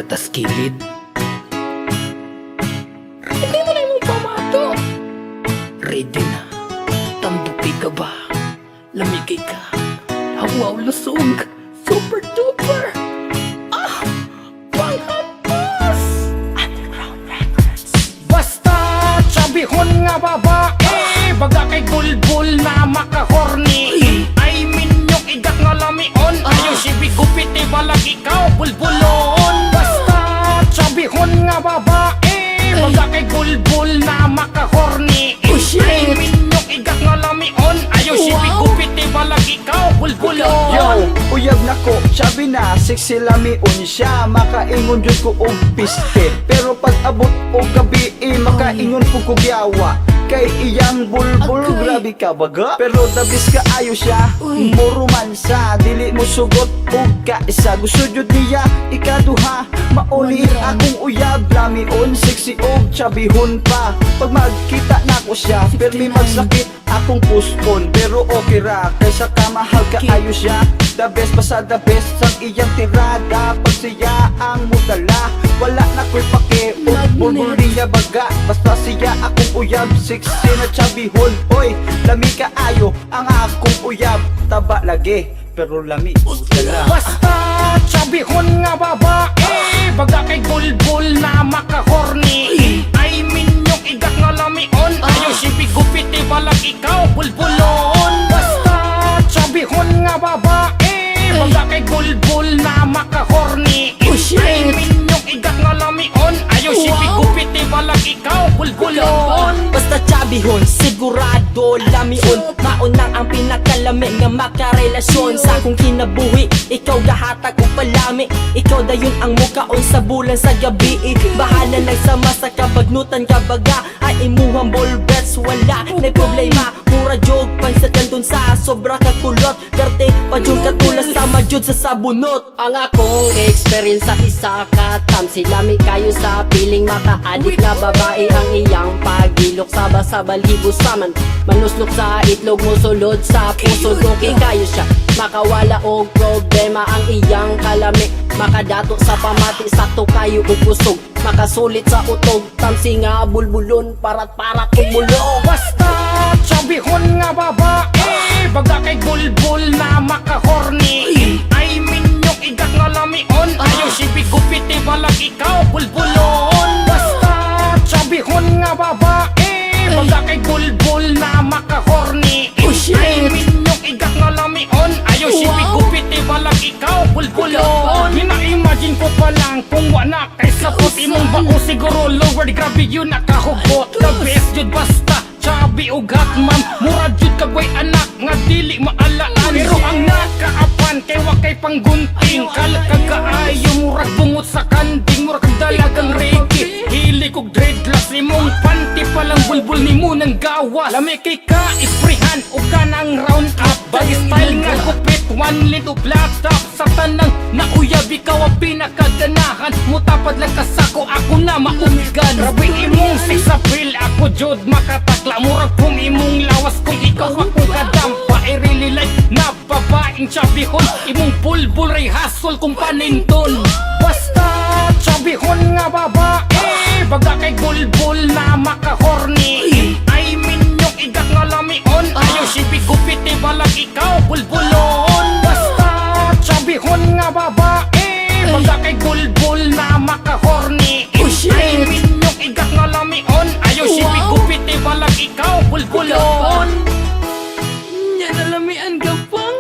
gatas kilid. Ready na yung pamato. Ready na. Tambuki ka ba? Lamigay ka. Hawaw lusog. Super duper. Ah! Panghapas! Underground Records. Basta tsabihon nga babae, baga kay bulbul na makahorni. Ay minyong igak nga lamion, ayaw si bigupit balag ikaw bulbulon. Basta tsabihon nga babae, baga kay bulbul na makahorni. Ay minyong igak nga lamion, ayaw si bigupit balag ikaw bulbulon. Yo, uyab na ko, sabi na, sexy lamiun siya. Makaingon jud ko og piste, pero pag abot o gabi, makaingon po ko giyawa. Kay iyang bulbul, grabe ka baga. Pero dabis ka ayo siya, mo romansa. Dili mo sugot og kaisa. Gusto jud niya, ikaduha. Mauli akong uyab, lamiun, sexy og tsabihon pa. Pag magkita na ko siya, permi magsakit akong puspon. Pero okay ra, kaysa ka mahal ka ayo siya. The best pa sa the best, sang iyang tirada. Pag siya ang mudala, wala na ko'y pake og bulbul niya baga. Basta siya akong uyab, sexy na tsabihon. Hoy, lami ka ayo ang akong uyab. Taba lagi, pero lami udala. Basta tsabihon nga babae, baga kay bulbul na makahorni. Ay minyong igak nga lamion, ayaw si bigupit balag ikaw bulbulon. Basta tsabihon nga babae, baga kay bulbul na makahorni. Ay minyong igak nga lamion, ayaw si bigupit balag ikaw bulbulon. Basta tsabihon, sigurado lamion. Maunang ang pinakalami nga makarelasyon. Sa akong kinabuhi, ikaw gahatag o palami. Ikaw dayon ang mukaon sa bulan sa gabi. Bahala nagsama sa kabagnutan kabaga. Ay imuhang ballbets, wala na problema. Mura jog, pansit nandun sa sobra kakulot. Karte pa jog katulas sama jud sa sabunot. Ang akong experience sa isa katam, silami kayo sa piling makaadik na babae. Ang iyang pagilok sa balibo saman, manuslok sa itlog mo sulod sa puso. Okay kayo siya, makawala og problema. Ang iyang kalami, makadato sa pamati, sakto kayo upusog. Makasulit sa utog, tamsi nga bulbulon, parat-parat umulong. Basta tsabihon nga babae, baga kay bulbul na makahorni. Ay minyong igak nga lamion, ayaw si bigupit balag ikaw bulbulon. Basta tsabihon nga babae, baga kay bulbul na makahorni. Ay minyong igak nga lamion, ayaw si bigupit balag ikaw bulbulon. Hina-imagine ko pa lang kung wala kay sapot imong bao, siguro lower, grabe yun nakahugot. The best jud basta Chabi o gatman, murad jud kagway anak nga dili maalaan. Pero ang nakaapan kay wakay panggunting, kalat kagaayo murag bungot sa kanding, murag dalagang reggae. Hili kog dreadlocks imong panty palang bulbul nimo nang gawas. Lami kay ka isprihan o kanang round up, body style nga kupit, one lid o black top. Sa tanang nauyab ikaw ang pinakaganahan, mutapad lang kasako ako na maumigan. Grabe imong sex appeal, ako jud makatakla. Murag kung imong lawas kung ikaw akong kadampa. I really like na babaeng tsabihon, imong bulbul ray hasol kung paninton. Basta tsabihon nga babae, baga kay bulbul na makahorni. Ay minyong igak nga lamion, ayaw si bigupit balag ikaw bulbulon. Basta tsabihon nga babae, baga kay bulbul na makahorni. Ay minyong igak nga lamion, ayaw si bigupit balag ikaw bulbulon. Nya nalamian ka pang?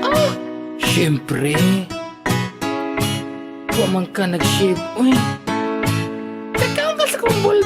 Ah! Siyempre. Huwag man ka nag-shave, uy. Kakaw ka sa kumbol